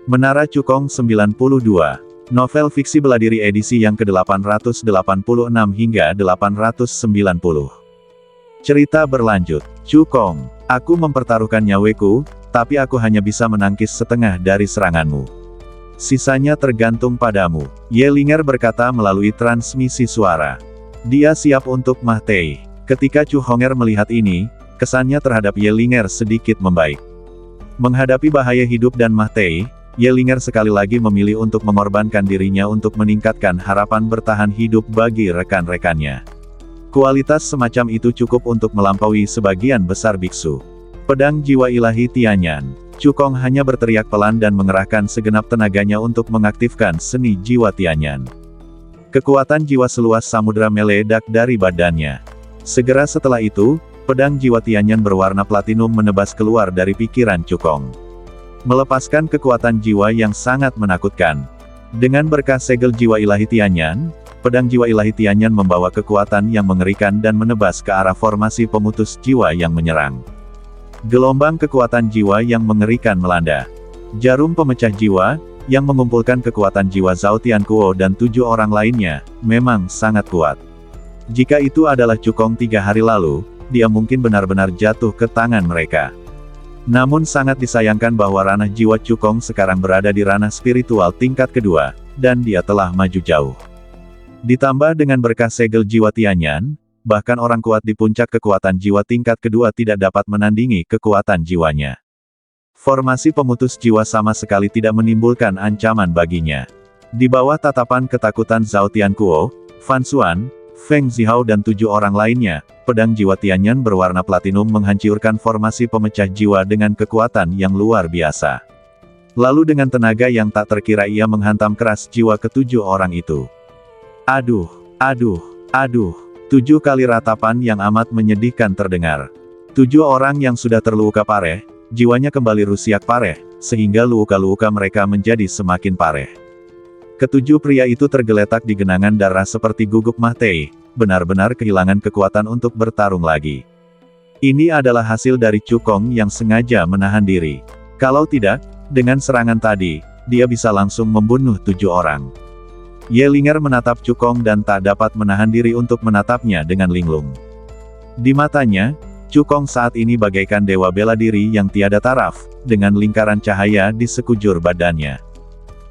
Menara Cukong 92. Novel fiksi bela diri edisi yang ke-886 hingga 890. Cerita berlanjut. Cukong, aku mempertaruhkan nyawaku, tapi aku hanya bisa menangkis setengah dari seranganmu. Sisanya tergantung padamu, Ye Linger berkata melalui transmisi suara. Dia siap untuk mati. Ketika Chu Honger melihat ini, kesannya terhadap Ye Linger sedikit membaik. Menghadapi bahaya hidup dan mati, Ye Linger sekali lagi memilih untuk mengorbankan dirinya untuk meningkatkan harapan bertahan hidup bagi rekan-rekannya. Kualitas semacam itu cukup untuk melampaui sebagian besar biksu. Pedang jiwa ilahi Tianyan. Cukong hanya berteriak pelan dan mengerahkan segenap tenaganya untuk mengaktifkan seni jiwa Tianyan. Kekuatan jiwa seluas samudra meledak dari badannya. Segera setelah itu, pedang jiwa Tianyan berwarna platinum menebas keluar dari pikiran Cukong, melepaskan kekuatan jiwa yang sangat menakutkan. Dengan berkah segel jiwa ilahi Tianyan, pedang jiwa ilahi Tianyan membawa kekuatan yang mengerikan dan menebas ke arah formasi pemutus jiwa yang menyerang. Gelombang kekuatan jiwa yang mengerikan melanda. Jarum pemecah jiwa, yang mengumpulkan kekuatan jiwa Zhao Tianquo dan 7 orang lainnya, memang sangat kuat. Jika itu adalah Cukong 3 hari lalu, dia mungkin benar-benar jatuh ke tangan mereka. Namun sangat disayangkan bahwa ranah jiwa Cukong sekarang berada di ranah spiritual tingkat kedua, dan dia telah maju jauh. Ditambah dengan berkah segel jiwa Tianyan, bahkan orang kuat di puncak kekuatan jiwa tingkat kedua tidak dapat menandingi kekuatan jiwanya. Formasi pemutus jiwa sama sekali tidak menimbulkan ancaman baginya. Di bawah tatapan ketakutan Zhao Tianquo, Fan Xuan, Feng Zihao dan 7 orang lainnya, pedang jiwa Tianyan berwarna platinum menghancurkan formasi pemecah jiwa dengan kekuatan yang luar biasa. Lalu dengan tenaga yang tak terkira ia menghantam keras jiwa ke-7 orang itu. Aduh, aduh, aduh. 7 kali ratapan yang amat menyedihkan terdengar. 7 orang yang sudah terluka pareh, jiwanya kembali rusak pareh, sehingga luka-luka mereka menjadi semakin pareh. Ketujuh pria itu tergeletak di genangan darah seperti gugup mati, benar-benar kehilangan kekuatan untuk bertarung lagi. Ini adalah hasil dari Cukong yang sengaja menahan diri. Kalau tidak, dengan serangan tadi, dia bisa langsung membunuh 7 orang. Ye Linger menatap Cukong dan tak dapat menahan diri untuk menatapnya dengan linglung. Di matanya, Cukong saat ini bagaikan dewa bela diri yang tiada taraf, dengan lingkaran cahaya di sekujur badannya.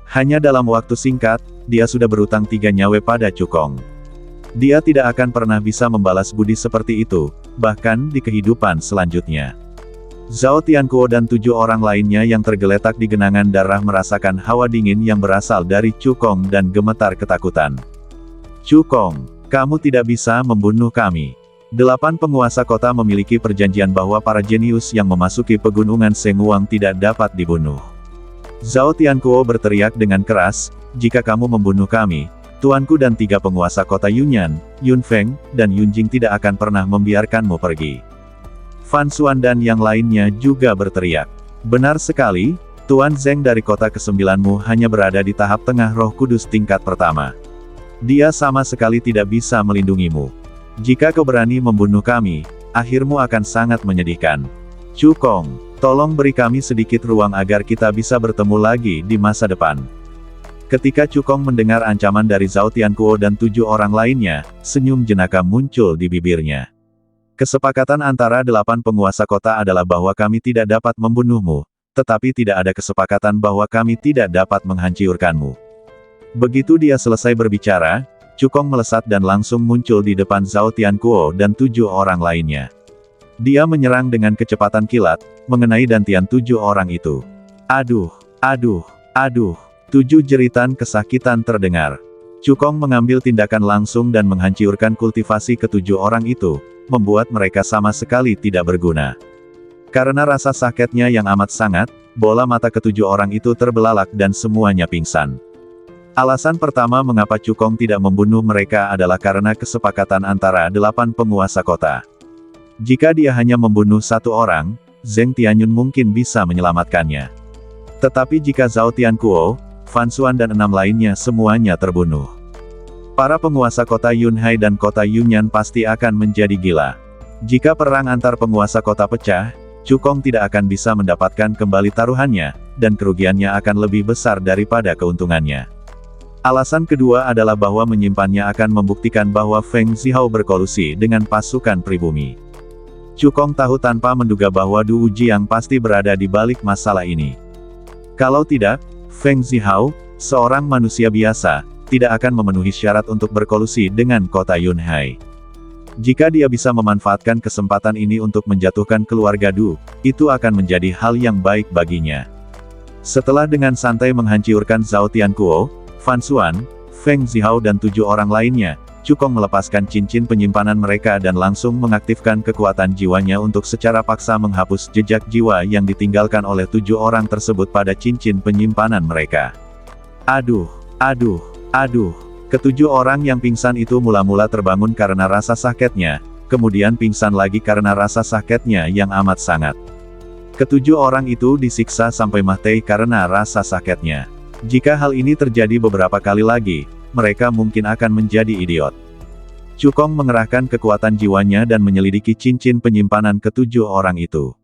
Hanya dalam waktu singkat, dia sudah berutang 3 nyawa pada Cukong. Dia tidak akan pernah bisa membalas budi seperti itu, bahkan di kehidupan selanjutnya. Zhao Tianquo dan 7 orang lainnya yang tergeletak di genangan darah merasakan hawa dingin yang berasal dari Cukong dan gemetar ketakutan. Cukong, kamu tidak bisa membunuh kami. 8 penguasa kota memiliki perjanjian bahwa para jenius yang memasuki pegunungan Sengwang tidak dapat dibunuh. Zhao Tianquo berteriak dengan keras, jika kamu membunuh kami, tuanku dan 3 penguasa kota Yunyan, Yun Feng, dan Yunjing tidak akan pernah membiarkanmu pergi. Fan Xuan dan yang lainnya juga berteriak. Benar sekali, Tuan Zeng dari kota ke-9mu hanya berada di tahap tengah roh kudus tingkat pertama. Dia sama sekali tidak bisa melindungimu. Jika kau berani membunuh kami, akhirmu akan sangat menyedihkan. Cukong, tolong beri kami sedikit ruang agar kita bisa bertemu lagi di masa depan. Ketika Cukong mendengar ancaman dari Zhao Tianquo dan 7 orang lainnya, senyum jenaka muncul di bibirnya. Kesepakatan antara 8 penguasa kota adalah bahwa kami tidak dapat membunuhmu, tetapi tidak ada kesepakatan bahwa kami tidak dapat menghancurkanmu. Begitu dia selesai berbicara, Cukong melesat dan langsung muncul di depan Zhao Tianquo dan 7 orang lainnya. Dia menyerang dengan kecepatan kilat, mengenai dantian 7 orang itu. Aduh, aduh, aduh. 7 jeritan kesakitan terdengar. Cukong mengambil tindakan langsung dan menghancurkan kultivasi ke-7 orang itu, membuat mereka sama sekali tidak berguna. Karena rasa sakitnya yang amat sangat, bola mata ke-7 orang itu terbelalak dan semuanya pingsan. Alasan pertama mengapa Cukong tidak membunuh mereka adalah karena kesepakatan antara 8 penguasa kota. Jika dia hanya membunuh 1 orang, Zheng Tianyun mungkin bisa menyelamatkannya. Tetapi jika Zhao Tianquo, Fan Xuan dan 6 lainnya semuanya terbunuh, para penguasa kota Yunhai dan kota Yunyan pasti akan menjadi gila. Jika perang antar penguasa kota pecah, Cukong tidak akan bisa mendapatkan kembali taruhannya, dan kerugiannya akan lebih besar daripada keuntungannya. Alasan kedua adalah bahwa menyimpannya akan membuktikan bahwa Feng Zihao berkolusi dengan pasukan pribumi. Cukong tahu tanpa menduga bahwa Du Wujiang pasti berada di balik masalah ini. Kalau tidak, Feng Zihao, seorang manusia biasa, tidak akan memenuhi syarat untuk berkolusi dengan kota Yunhai. Jika dia bisa memanfaatkan kesempatan ini untuk menjatuhkan keluarga Du, itu akan menjadi hal yang baik baginya. Setelah dengan santai menghancurkan Zhao Tianquo, Fan Xuan, Feng Zihao dan 7 orang lainnya, Cukong melepaskan cincin penyimpanan mereka dan langsung mengaktifkan kekuatan jiwanya untuk secara paksa menghapus jejak jiwa yang ditinggalkan oleh 7 orang tersebut pada cincin penyimpanan mereka. Aduh, aduh, aduh. Ketujuh orang yang pingsan itu mula-mula terbangun karena rasa sakitnya, kemudian pingsan lagi karena rasa sakitnya yang amat sangat. Ketujuh orang itu disiksa sampai mati karena rasa sakitnya. Jika hal ini terjadi beberapa kali lagi, mereka mungkin akan menjadi idiot. Cukong mengerahkan kekuatan jiwanya dan menyelidiki cincin penyimpanan ketujuh orang itu.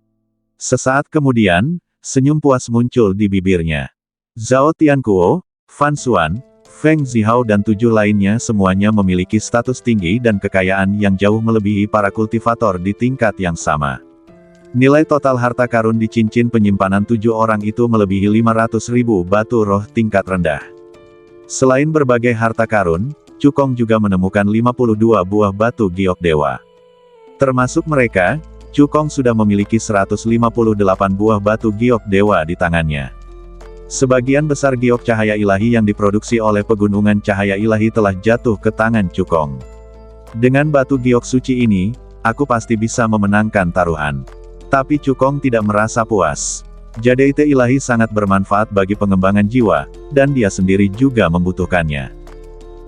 Sesaat kemudian, senyum puas muncul di bibirnya. Zhao Tianquo, Fan Xuan, Feng Zihao dan 7 lainnya semuanya memiliki status tinggi dan kekayaan yang jauh melebihi para kultivator di tingkat yang sama. Nilai total harta karun di cincin penyimpanan 7 orang itu melebihi 500.000 batu roh tingkat rendah. Selain berbagai harta karun, Cukong juga menemukan 52 buah batu giok dewa. Termasuk mereka, Cukong sudah memiliki 158 buah batu giok dewa di tangannya. Sebagian besar giok cahaya ilahi yang diproduksi oleh pegunungan cahaya ilahi telah jatuh ke tangan Cukong. Dengan batu giok suci ini, aku pasti bisa memenangkan taruhan. Tapi Cukong tidak merasa puas. Jadeite ilahi sangat bermanfaat bagi pengembangan jiwa, dan dia sendiri juga membutuhkannya.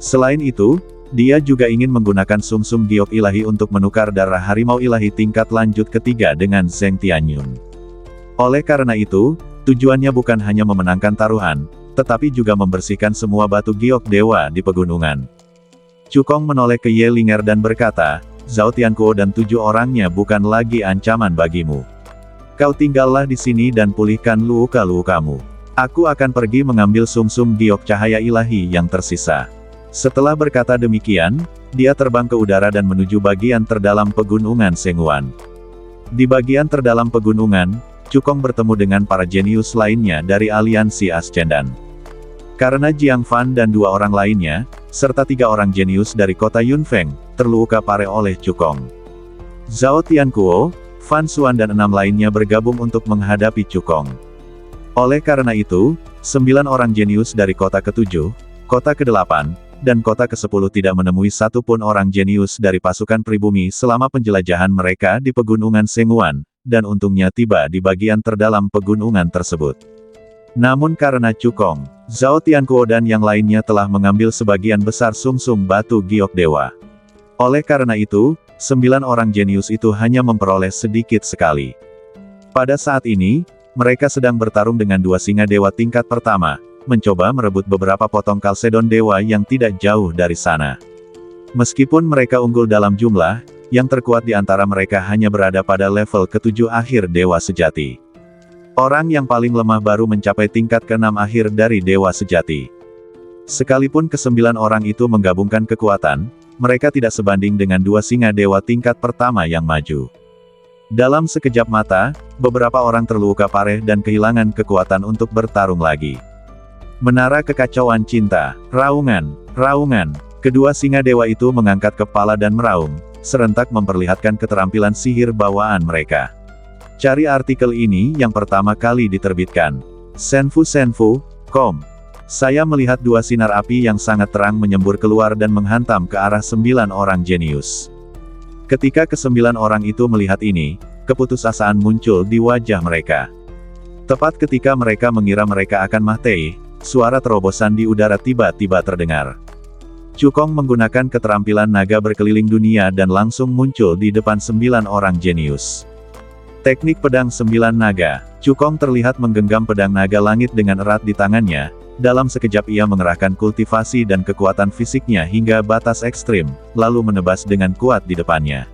Selain itu, dia juga ingin menggunakan sumsum giok ilahi untuk menukar darah harimau ilahi tingkat lanjut ketiga dengan Zheng Tianyun. Oleh karena itu, tujuannya bukan hanya memenangkan taruhan, tetapi juga membersihkan semua batu giok dewa di pegunungan. Cukong menoleh ke Ye Linger dan berkata, Zhao Tianquo dan 7 orangnya bukan lagi ancaman bagimu. Kau tinggallah di sini dan pulihkan luka-lukamu. Aku akan pergi mengambil sumsum giok cahaya ilahi yang tersisa. Setelah berkata demikian, dia terbang ke udara dan menuju bagian terdalam pegunungan Senghuan. Di bagian terdalam pegunungan, Cukong bertemu dengan para jenius lainnya dari aliansi Ascendan. Karena Jiang Fan dan 2 orang lainnya, serta 3 orang jenius dari kota Yunfeng, terluka parah oleh Cukong. Zhao Tianquo, Fan Xuan dan 6 lainnya bergabung untuk menghadapi Cukong. Oleh karena itu, 9 orang jenius dari kota ke-7, kota ke-8, dan kota ke-10 tidak menemui satupun orang jenius dari pasukan pribumi selama penjelajahan mereka di pegunungan Senghuan, dan untungnya tiba di bagian terdalam pegunungan tersebut. Namun karena Cukong, Zhao Tianquo dan yang lainnya telah mengambil sebagian besar sumsum batu giok dewa. Oleh karena itu, 9 orang jenius itu hanya memperoleh sedikit sekali. Pada saat ini, mereka sedang bertarung dengan 2 singa dewa tingkat pertama, mencoba merebut beberapa potong kalsedon dewa yang tidak jauh dari sana. Meskipun mereka unggul dalam jumlah, yang terkuat di antara mereka hanya berada pada level ke-7 akhir dewa sejati. Orang yang paling lemah baru mencapai tingkat ke-6 akhir dari dewa sejati. Sekalipun ke-9 orang itu menggabungkan kekuatan, mereka tidak sebanding dengan 2 singa dewa tingkat pertama yang maju. Dalam sekejap mata, beberapa orang terluka parah dan kehilangan kekuatan untuk bertarung lagi. Menara kekacauan cinta, raungan, raungan. Kedua singa dewa itu mengangkat kepala dan meraung, serentak memperlihatkan keterampilan sihir bawaan mereka. Cari artikel ini yang pertama kali diterbitkan. Senfu.com. Saya melihat 2 sinar api yang sangat terang menyembur keluar dan menghantam ke arah 9 orang jenius. Ketika ke-9 orang itu melihat ini, keputusasaan muncul di wajah mereka. Tepat ketika mereka mengira mereka akan mati, suara terobosan di udara tiba-tiba terdengar. Cukong menggunakan keterampilan naga berkeliling dunia dan langsung muncul di depan 9 orang jenius. Teknik pedang 9 naga. Cukong terlihat menggenggam pedang naga langit dengan erat di tangannya. Dalam sekejap ia mengerahkan kultivasi dan kekuatan fisiknya hingga batas ekstrim, lalu menebas dengan kuat di depannya.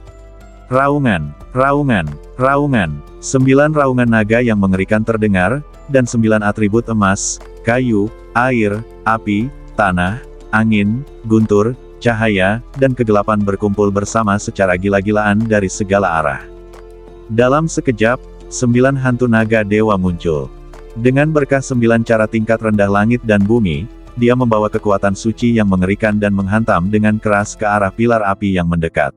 Raungan, raungan, raungan. 9 raungan naga yang mengerikan terdengar, dan 9 atribut emas, kayu, air, api, tanah, angin, guntur, cahaya, dan kegelapan berkumpul bersama secara gila-gilaan dari segala arah. Dalam sekejap, 9 hantu naga dewa muncul. Dengan berkah 9 cara tingkat rendah langit dan bumi, dia membawa kekuatan suci yang mengerikan dan menghantam dengan keras ke arah pilar api yang mendekat.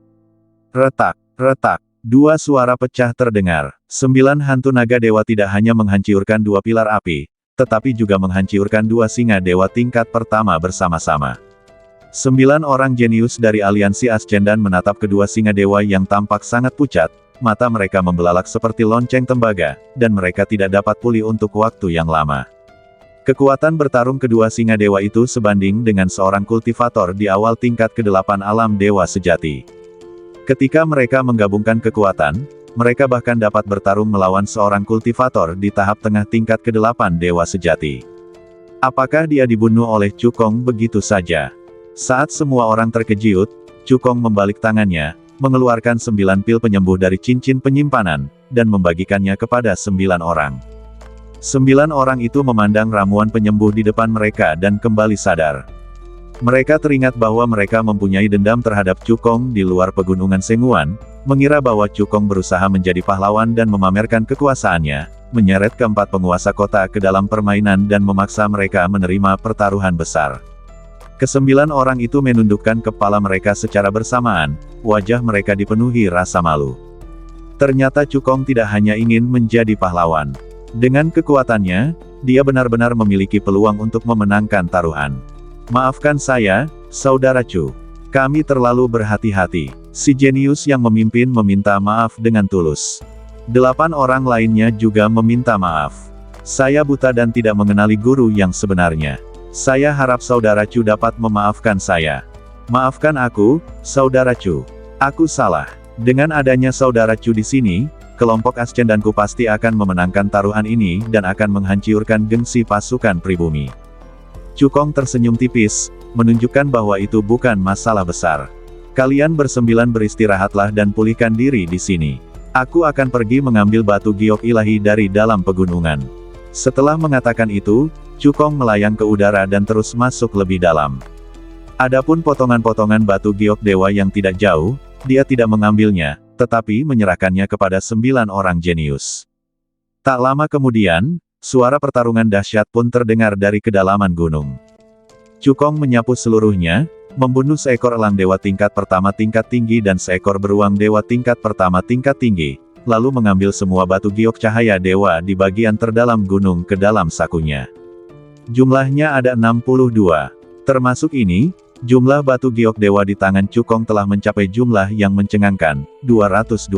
Retak, retak. 2 suara pecah terdengar. 9 hantu naga dewa tidak hanya menghancurkan 2 pilar api, tetapi juga menghancurkan 2 singa dewa tingkat pertama bersama-sama. 9 orang jenius dari aliansi Ascendan menatap kedua singa dewa yang tampak sangat pucat, mata mereka membelalak seperti lonceng tembaga, dan mereka tidak dapat pulih untuk waktu yang lama. Kekuatan bertarung kedua singa dewa itu sebanding dengan seorang kultivator di awal tingkat ke-8 alam dewa sejati. Ketika mereka menggabungkan kekuatan, mereka bahkan dapat bertarung melawan seorang kultivator di tahap tengah tingkat ke-8 dewa sejati. Apakah dia dibunuh oleh Cukong begitu saja? Saat semua orang terkejut, Cukong membalik tangannya, mengeluarkan 9 pil penyembuh dari cincin penyimpanan, dan membagikannya kepada 9 orang. 9 orang itu memandang ramuan penyembuh di depan mereka dan kembali sadar. Mereka teringat bahwa mereka mempunyai dendam terhadap Cukong di luar pegunungan Senguan, mengira bahwa Cukong berusaha menjadi pahlawan dan memamerkan kekuasaannya, menyeret keempat penguasa kota ke dalam permainan dan memaksa mereka menerima pertaruhan besar. Ke-9 orang itu menundukkan kepala mereka secara bersamaan, wajah mereka dipenuhi rasa malu. Ternyata Cukong tidak hanya ingin menjadi pahlawan. Dengan kekuatannya, dia benar-benar memiliki peluang untuk memenangkan taruhan. Maafkan saya, Saudara Chu. Kami terlalu berhati-hati. Si jenius yang memimpin meminta maaf dengan tulus. 8 orang lainnya juga meminta maaf. Saya buta dan tidak mengenali guru yang sebenarnya. Saya harap Saudara Chu dapat memaafkan saya. Maafkan aku, Saudara Chu. Aku salah. Dengan adanya Saudara Chu di sini, kelompok Ascendanku pasti akan memenangkan taruhan ini dan akan menghancurkan gengsi pasukan pribumi. Cukong tersenyum tipis, menunjukkan bahwa itu bukan masalah besar. Kalian bersembilan beristirahatlah dan pulihkan diri di sini. Aku akan pergi mengambil batu giok ilahi dari dalam pegunungan. Setelah mengatakan itu, Cukong melayang ke udara dan terus masuk lebih dalam. Adapun potongan-potongan batu giok dewa yang tidak jauh, dia tidak mengambilnya, tetapi menyerahkannya kepada 9 orang jenius. Tak lama kemudian, suara pertarungan dahsyat pun terdengar dari kedalaman gunung. Cukong menyapu seluruhnya, membunuh seekor elang dewa tingkat pertama tingkat tinggi dan seekor beruang dewa tingkat pertama tingkat tinggi, lalu mengambil semua batu giok cahaya dewa di bagian terdalam gunung ke dalam sakunya. Jumlahnya ada 62. Termasuk ini, jumlah batu giok dewa di tangan Cukong telah mencapai jumlah yang mencengangkan, 220.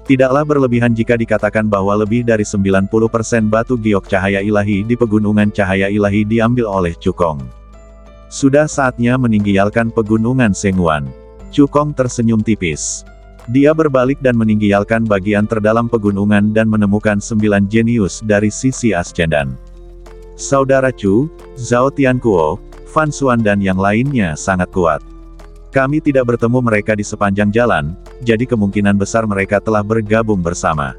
Tidaklah berlebihan jika dikatakan bahwa lebih dari 90% batu giok cahaya ilahi di pegunungan cahaya ilahi diambil oleh Cukong. Sudah saatnya meninggalkan pegunungan Senguan. Cukong tersenyum tipis. Dia berbalik dan meninggalkan bagian terdalam pegunungan dan menemukan 9 jenius dari sisi Ascendan. Saudara Chu, Zhao Tianquo, Fan Xuan dan yang lainnya sangat kuat. Kami tidak bertemu mereka di sepanjang jalan, jadi kemungkinan besar mereka telah bergabung bersama.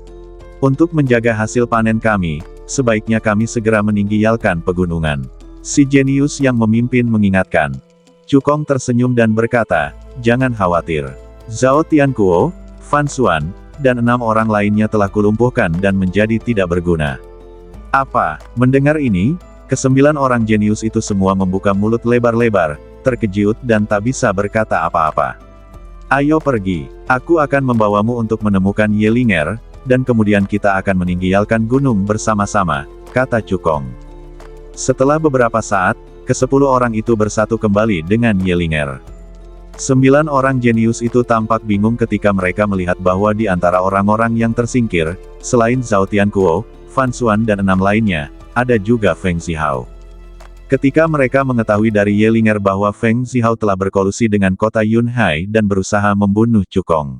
Untuk menjaga hasil panen kami, sebaiknya kami segera meninggalkan pegunungan. Si jenius yang memimpin mengingatkan. Cukong tersenyum dan berkata, jangan khawatir. Zhao Tianquo, Fan Xuan, dan 6 orang lainnya telah kulumpuhkan dan menjadi tidak berguna. Apa? Mendengar ini, ke-9 orang jenius itu semua membuka mulut lebar-lebar, terkejut dan tak bisa berkata apa-apa. Ayo pergi, aku akan membawamu untuk menemukan Yelinger, dan kemudian kita akan meninggalkan gunung bersama-sama, kata Cukong. Setelah beberapa saat, ke-10 orang itu bersatu kembali dengan Yelinger. 9 orang jenius itu tampak bingung ketika mereka melihat bahwa di antara orang-orang yang tersingkir, selain Zhao Tianquo, Fan Xuan dan 6 lainnya, ada juga Feng Zihao. Ketika mereka mengetahui dari Yelinger bahwa Feng Zihao telah berkolusi dengan kota Yunhai dan berusaha membunuh Cukong,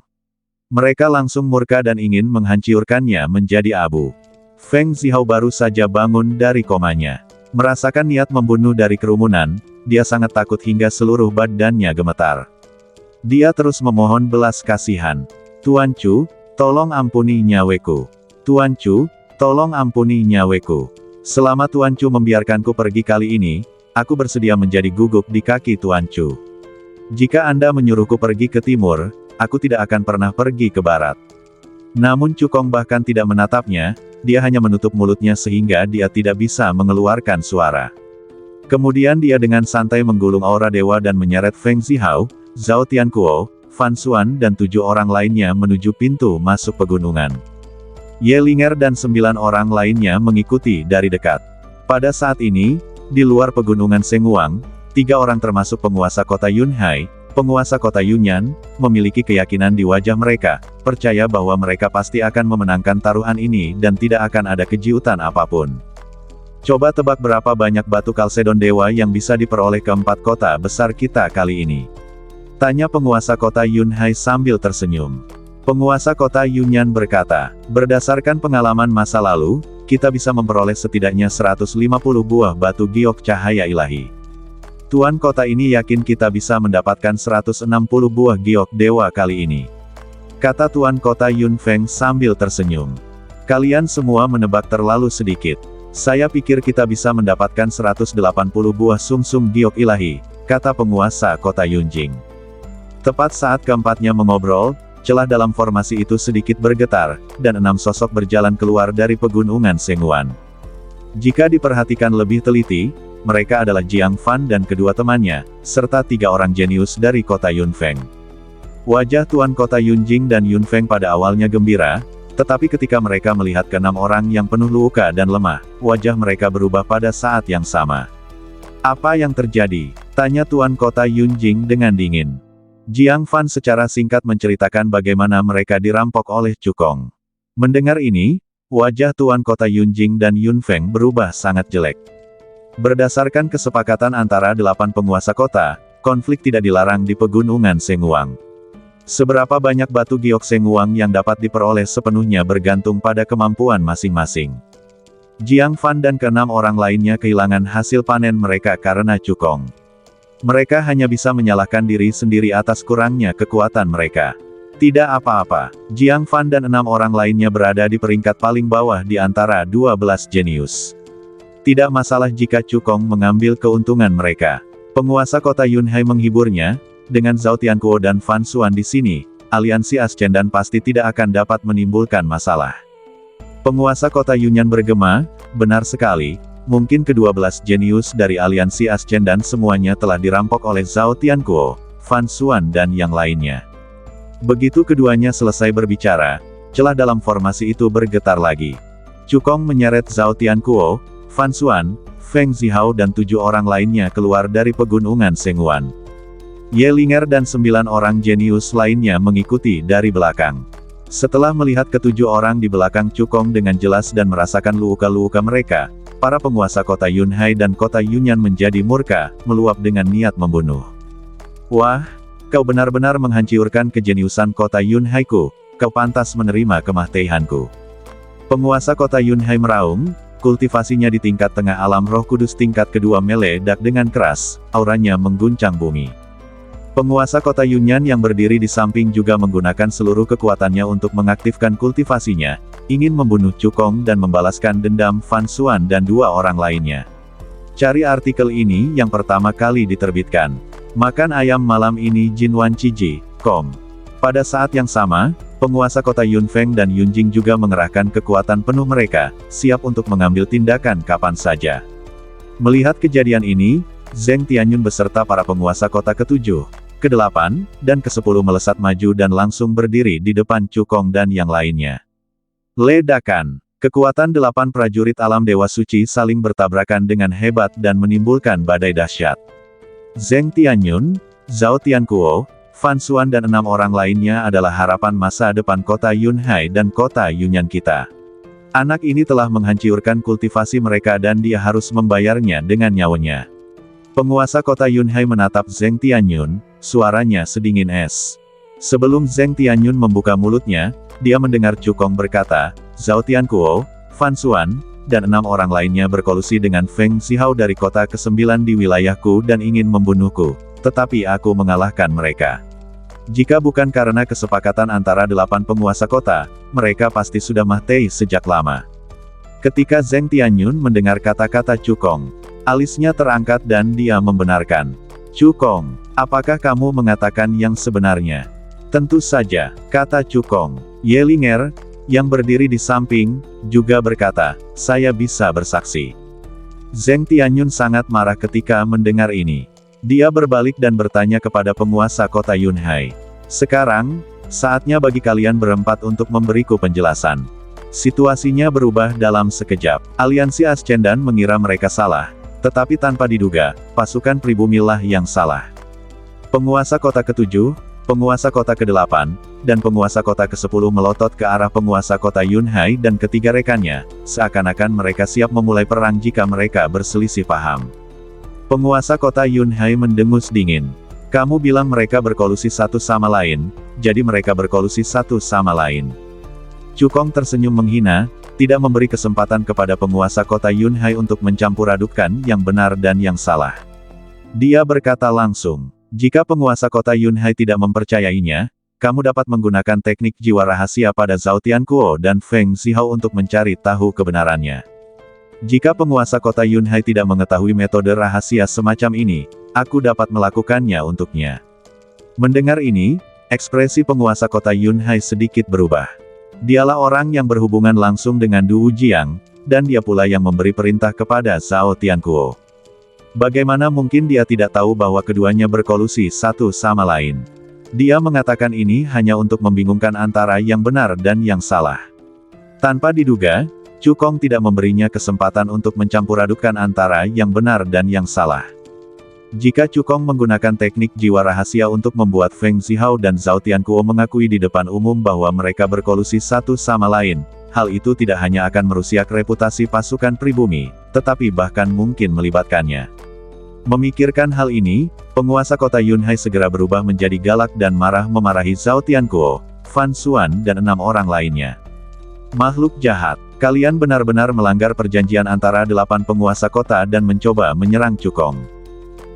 mereka langsung murka dan ingin menghancurkannya menjadi abu. Feng Zihao baru saja bangun dari komanya. Merasakan niat membunuh dari kerumunan, dia sangat takut hingga seluruh badannya gemetar. Dia terus memohon belas kasihan. Tuan Chu, tolong ampuni nyaweku. Tuan Chu, tolong ampuni nyaweku. Selama Tuan Chu membiarkanku pergi kali ini, aku bersedia menjadi gugup di kaki Tuan Chu. Jika Anda menyuruhku pergi ke timur, aku tidak akan pernah pergi ke barat. Namun Cukong bahkan tidak menatapnya, dia hanya menutup mulutnya sehingga dia tidak bisa mengeluarkan suara. Kemudian dia dengan santai menggulung aura dewa dan menyeret Feng Zihao, Zhao Tianquo, Fan Xuan dan 7 orang lainnya menuju pintu masuk pegunungan. Ye Linger dan 9 orang lainnya mengikuti dari dekat. Pada saat ini, di luar pegunungan Sengwang, 3 orang termasuk penguasa kota Yunhai, penguasa kota Yunyan, memiliki keyakinan di wajah mereka, percaya bahwa mereka pasti akan memenangkan taruhan ini dan tidak akan ada kejutan apapun. Coba tebak berapa banyak batu Kalsedon Dewa yang bisa diperoleh keempat kota besar kita kali ini? Tanya penguasa kota Yunhai sambil tersenyum. Penguasa kota Yunyan berkata, berdasarkan pengalaman masa lalu, kita bisa memperoleh setidaknya 150 buah batu giok cahaya ilahi. Tuan kota ini yakin kita bisa mendapatkan 160 buah giok dewa kali ini. Kata Tuan kota Yun Feng sambil tersenyum. Kalian semua menebak terlalu sedikit. Saya pikir kita bisa mendapatkan 180 buah sumsum giok ilahi, kata penguasa kota Yunjing. Tepat saat keempatnya mengobrol, celah dalam formasi itu sedikit bergetar, dan 6 sosok berjalan keluar dari pegunungan Sengwang. Jika diperhatikan lebih teliti, mereka adalah Jiang Fan dan kedua temannya, serta 3 orang jenius dari kota Yunfeng. Wajah Tuan kota Yunjing dan Yunfeng pada awalnya gembira, tetapi ketika mereka melihat ke 6 orang yang penuh luka dan lemah, wajah mereka berubah pada saat yang sama. Apa yang terjadi? Tanya Tuan kota Yunjing dengan dingin. Jiang Fan secara singkat menceritakan bagaimana mereka dirampok oleh Cukong. Mendengar ini, wajah Tuan kota Yunjing dan Yunfeng berubah sangat jelek. Berdasarkan kesepakatan antara 8 penguasa kota, konflik tidak dilarang di pegunungan Sengwang. Seberapa banyak batu giok Sengwang yang dapat diperoleh sepenuhnya bergantung pada kemampuan masing-masing. Jiang Fan dan ke-6 orang lainnya kehilangan hasil panen mereka karena Cukong. Mereka hanya bisa menyalahkan diri sendiri atas kurangnya kekuatan mereka. Tidak apa-apa, Jiang Fan dan 6 orang lainnya berada di peringkat paling bawah di antara 12 jenius. Tidak masalah jika Cukong mengambil keuntungan mereka. Penguasa kota Yunhai menghiburnya, dengan Zhao Tianquo dan Fan Xuan di sini, aliansi Ascendan pasti tidak akan dapat menimbulkan masalah. Penguasa kota Yunyan bergema, benar sekali. Mungkin ke-12 jenius dari aliansi Ascendan semuanya telah dirampok oleh Zhao Tianquo, Fan Xuan dan yang lainnya. Begitu keduanya selesai berbicara, celah dalam formasi itu bergetar lagi. Cukong menyeret Zhao Tianquo, Fan Xuan, Feng Zihao dan 7 orang lainnya keluar dari pegunungan Sengwang. Ye Linger dan 9 orang jenius lainnya mengikuti dari belakang. Setelah melihat ke-7 orang di belakang Cukong dengan jelas dan merasakan luka-luka mereka, para penguasa kota Yunhai dan kota Yunyan menjadi murka, meluap dengan niat membunuh. Wah, kau benar-benar menghancurkan kejeniusan kota Yunhaiku, kau pantas menerima kemahtihanku. Penguasa kota Yunhai meraung, kultivasinya di tingkat tengah alam roh kudus tingkat kedua meledak dengan keras, auranya mengguncang bumi. Penguasa kota Yunyan yang berdiri di samping juga menggunakan seluruh kekuatannya untuk mengaktifkan kultivasinya, ingin membunuh Cukong dan membalaskan dendam Fan Xuan dan 2 orang lainnya. Cari artikel ini yang pertama kali diterbitkan. Makan ayam malam ini Jinwan.cg.com. Pada saat yang sama, penguasa kota Yunfeng dan Yunjing juga mengerahkan kekuatan penuh mereka, siap untuk mengambil tindakan kapan saja. Melihat kejadian ini, Zheng Tianyun beserta para penguasa kota ke-7, ke-8, dan ke-10 melesat maju dan langsung berdiri di depan Cukong dan yang lainnya. Ledakan. Kekuatan 8 prajurit alam Dewa Suci saling bertabrakan dengan hebat dan menimbulkan badai dahsyat. Zheng Tianyun, Zhao Tianquo, Fan Xuan dan 6 orang lainnya adalah harapan masa depan kota Yunhai dan kota Yunyan kita. Anak ini telah menghancurkan kultivasi mereka dan dia harus membayarnya dengan nyawanya. Penguasa kota Yunhai menatap Zheng Tianyun, suaranya sedingin es. Sebelum Zheng Tianyun membuka mulutnya, dia mendengar Cukong berkata, Zhao Tianquo, Fan Xuan, dan 6 orang lainnya berkolusi dengan Feng Zihao dari kota ke-9 di wilayahku dan ingin membunuhku, tetapi aku mengalahkan mereka. Jika bukan karena kesepakatan antara 8 penguasa kota, mereka pasti sudah mati sejak lama. Ketika Zheng Tianyun mendengar kata-kata Cukong, alisnya terangkat dan dia membenarkan. Cukong, apakah kamu mengatakan yang sebenarnya? Tentu saja, kata Cukong. Ye Linger, yang berdiri di samping, juga berkata, saya bisa bersaksi. Zheng Tianyun sangat marah ketika mendengar ini. Dia berbalik dan bertanya kepada penguasa kota Yunhai. Sekarang, saatnya bagi kalian berempat untuk memberiku penjelasan. Situasinya berubah dalam sekejap. Aliansi Ascendan mengira mereka salah, tetapi tanpa diduga, pasukan pribumilah yang salah. Penguasa kota ke-7, penguasa kota ke-8, dan penguasa kota ke-10 melotot ke arah penguasa kota Yunhai dan ketiga rekannya, seakan-akan mereka siap memulai perang jika mereka berselisih paham. Penguasa kota Yunhai mendengus dingin. Kamu bilang mereka berkolusi satu sama lain, jadi mereka berkolusi satu sama lain. Cukong tersenyum menghina, tidak memberi kesempatan kepada penguasa kota Yunhai untuk mencampur adukkan yang benar dan yang salah. Dia berkata langsung, jika penguasa kota Yunhai tidak mempercayainya, kamu dapat menggunakan teknik jiwa rahasia pada Zhao Tianquo dan Feng Zihao untuk mencari tahu kebenarannya. Jika penguasa kota Yunhai tidak mengetahui metode rahasia semacam ini, aku dapat melakukannya untuknya. Mendengar ini, ekspresi penguasa kota Yunhai sedikit berubah. Dialah orang yang berhubungan langsung dengan Du Wujiang, dan dia pula yang memberi perintah kepada Zhao Tianquo. Bagaimana mungkin dia tidak tahu bahwa keduanya berkolusi satu sama lain? Dia mengatakan ini hanya untuk membingungkan antara yang benar dan yang salah. Tanpa diduga, Cukong tidak memberinya kesempatan untuk mencampur adukkan antara yang benar dan yang salah. Jika Cukong menggunakan teknik jiwa rahasia untuk membuat Feng Zihao dan Zhao Tianquo mengakui di depan umum bahwa mereka berkolusi satu sama lain, hal itu tidak hanya akan merusak reputasi pasukan pribumi, tetapi bahkan mungkin melibatkannya. Memikirkan hal ini, penguasa kota Yunhai segera berubah menjadi galak dan marah memarahi Zhao Tianquo, Fan Xuan dan 6 orang lainnya. Makhluk jahat, kalian benar-benar melanggar perjanjian antara 8 penguasa kota dan mencoba menyerang Cukong.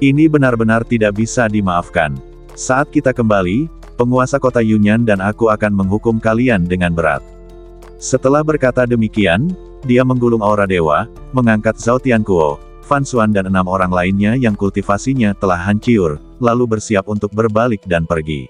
Ini benar-benar tidak bisa dimaafkan. Saat kita kembali, penguasa kota Yunyan dan aku akan menghukum kalian dengan berat. Setelah berkata demikian, dia menggulung aura dewa, mengangkat Zhao Tianquo, Fan Xuan dan 6 orang lainnya yang kultivasinya telah hancur, lalu bersiap untuk berbalik dan pergi.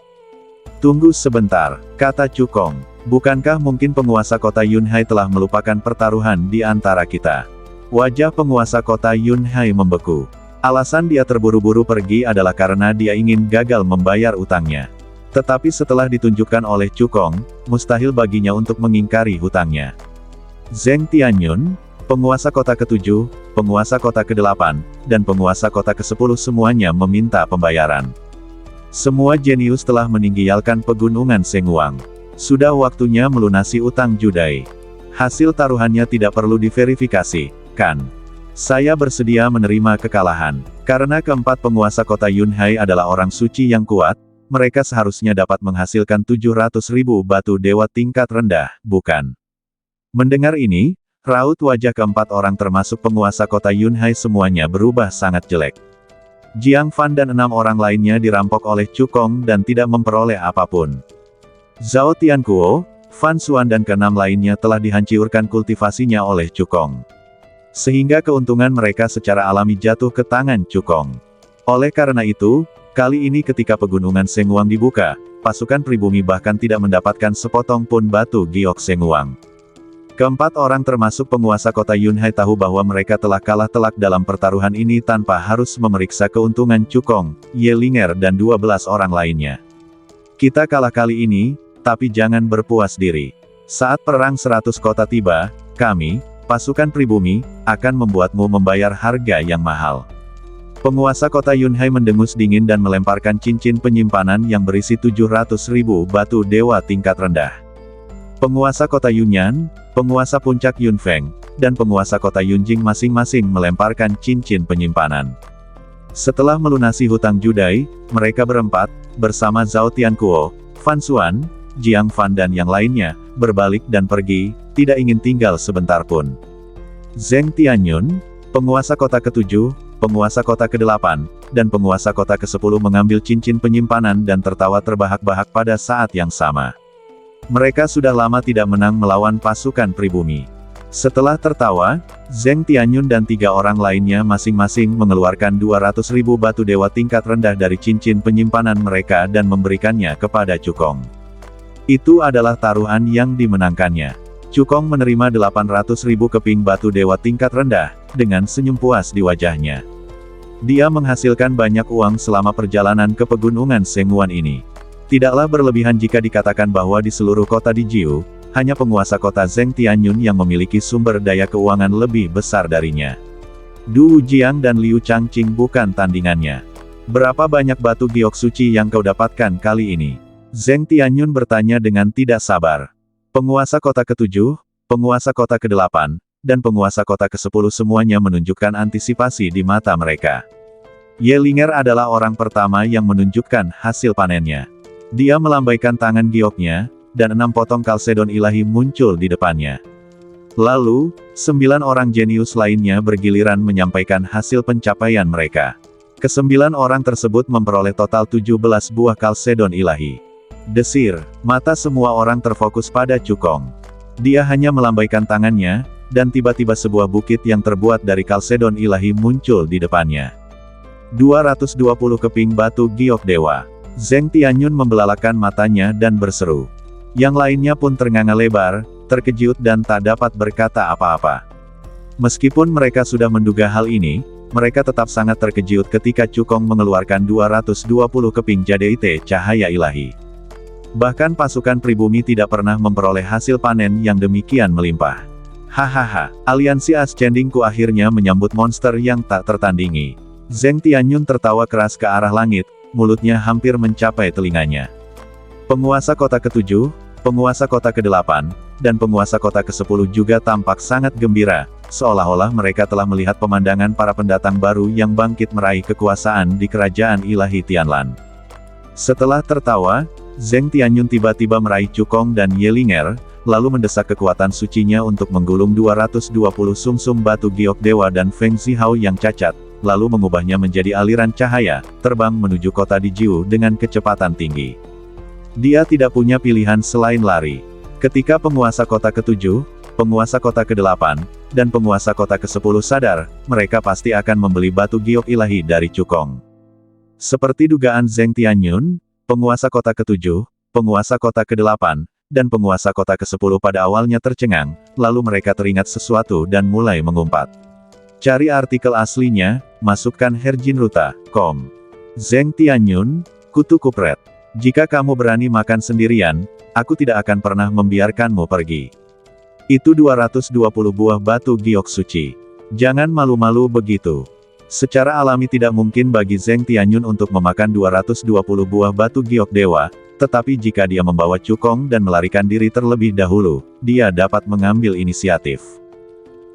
Tunggu sebentar, kata Cukong. Bukankah mungkin penguasa kota Yunhai telah melupakan pertaruhan di antara kita? Wajah penguasa kota Yunhai membeku. Alasan dia terburu-buru pergi adalah karena dia ingin gagal membayar utangnya. Tetapi setelah ditunjukkan oleh Cukong, mustahil baginya untuk mengingkari hutangnya. Zheng Tianyun, penguasa kota ke-7, penguasa kota ke-8, dan penguasa kota ke-10 semuanya meminta pembayaran. Semua jenius telah meninggalkan pegunungan Sengwang. Sudah waktunya melunasi utang Judai. Hasil taruhannya tidak perlu diverifikasi, kan? Saya bersedia menerima kekalahan. Karena keempat penguasa kota Yunhai adalah orang suci yang kuat, mereka seharusnya dapat menghasilkan 700.000 batu dewa tingkat rendah, bukan? Mendengar ini, raut wajah keempat orang termasuk penguasa kota Yunhai semuanya berubah sangat jelek. Jiang Fan dan 6 orang lainnya dirampok oleh Cukong dan tidak memperoleh apapun. Zhao Tianquo, Fan Xuan dan ke-6 lainnya telah dihancurkan kultivasinya oleh Cukong. Sehingga keuntungan mereka secara alami jatuh ke tangan Cukong. Oleh karena itu, kali ini ketika pegunungan Sengwang dibuka, pasukan pribumi bahkan tidak mendapatkan sepotong pun batu giok Sengwang. Keempat orang termasuk penguasa kota Yunhai tahu bahwa mereka telah kalah telak dalam pertaruhan ini tanpa harus memeriksa keuntungan Cukong, Ye Linger dan 12 orang lainnya. Kita kalah kali ini, tapi jangan berpuas diri. Saat perang 100 kota tiba, kami, pasukan pribumi, akan membuatmu membayar harga yang mahal. Penguasa kota Yunhai mendengus dingin dan melemparkan cincin penyimpanan yang berisi 700.000 batu dewa tingkat rendah. Penguasa kota Yunyan, penguasa puncak Yunfeng, dan penguasa kota Yunjing masing-masing melemparkan cincin penyimpanan. Setelah melunasi hutang Judai, mereka berempat, bersama Zhao Tianquo, Fan Xuan, Jiang Fan dan yang lainnya, berbalik dan pergi, tidak ingin tinggal sebentar pun. Zheng Tianyun, penguasa kota ke-7, penguasa kota ke-8, dan penguasa kota ke-10 mengambil cincin penyimpanan dan tertawa terbahak-bahak pada saat yang sama. Mereka sudah lama tidak menang melawan pasukan pribumi. Setelah tertawa, Zheng Tianyun dan 3 orang lainnya masing-masing mengeluarkan 200.000 batu dewa tingkat rendah dari cincin penyimpanan mereka dan memberikannya kepada Cukong. Itu adalah taruhan yang dimenangkannya. Cukong menerima 800.000 keping batu dewa tingkat rendah, dengan senyum puas di wajahnya. Dia menghasilkan banyak uang selama perjalanan ke pegunungan Sengguan ini. Tidaklah berlebihan jika dikatakan bahwa di seluruh kota di Jiu, hanya penguasa kota Zheng Tianyun yang memiliki sumber daya keuangan lebih besar darinya. Du Jiang dan Liu Changqing bukan tandingannya. Berapa banyak batu giok suci yang kau dapatkan kali ini? Zheng Tianyun bertanya dengan tidak sabar. Penguasa kota ke-7, penguasa kota ke-8, dan penguasa kota ke-10 semuanya menunjukkan antisipasi di mata mereka. Ye Linger adalah orang pertama yang menunjukkan hasil panennya. Dia melambaikan tangan gioknya, dan 6 potong kalsedon ilahi muncul di depannya. Lalu, 9 orang jenius lainnya bergiliran menyampaikan hasil pencapaian mereka. Ke-9 orang tersebut memperoleh total 17 buah kalsedon ilahi. Desir, mata semua orang terfokus pada Cukong. Dia hanya melambaikan tangannya, dan tiba-tiba sebuah bukit yang terbuat dari kalsedon ilahi muncul di depannya. 220 keping batu giok dewa. Zheng Tianyun membelalakan matanya dan berseru. Yang lainnya pun ternganga lebar, terkejut dan tak dapat berkata apa-apa. Meskipun mereka sudah menduga hal ini, mereka tetap sangat terkejut ketika Cukong mengeluarkan 220 keping jadeite cahaya ilahi. Bahkan pasukan pribumi tidak pernah memperoleh hasil panen yang demikian melimpah. Hahaha, aliansi Ascendingku akhirnya menyambut monster yang tak tertandingi. Zheng Tianyun tertawa keras ke arah langit, mulutnya hampir mencapai telinganya. Penguasa kota ke-7, penguasa kota ke-8, dan penguasa kota ke-10 juga tampak sangat gembira, seolah-olah mereka telah melihat pemandangan para pendatang baru yang bangkit meraih kekuasaan di kerajaan ilahi Tianlan. Setelah tertawa, Zheng Tianyun tiba-tiba meraih Cukong dan Ye Linger, lalu mendesak kekuatan sucinya untuk menggulung 220 sumsum batu giok dewa dan Feng Zihao yang cacat, lalu mengubahnya menjadi aliran cahaya, terbang menuju kota di Jiu dengan kecepatan tinggi. Dia tidak punya pilihan selain lari. Ketika penguasa kota ke-7, penguasa kota ke-8, dan penguasa kota ke-10 sadar, mereka pasti akan membeli batu giok ilahi dari Cukong. Seperti dugaan Zheng Tianyun, penguasa kota ke-7, penguasa kota ke-8, dan penguasa kota ke-10 pada awalnya tercengang, lalu mereka teringat sesuatu dan mulai mengumpat. Cari artikel aslinya, masukkan herjinruta.com. Zheng Tianyun, kutu kupret. Jika kamu berani makan sendirian, aku tidak akan pernah membiarkanmu pergi. Itu 220 buah batu giok suci. Jangan malu-malu begitu. Secara alami tidak mungkin bagi Zheng Tianyun untuk memakan 220 buah batu giok dewa, tetapi jika dia membawa Cukong dan melarikan diri terlebih dahulu, dia dapat mengambil inisiatif.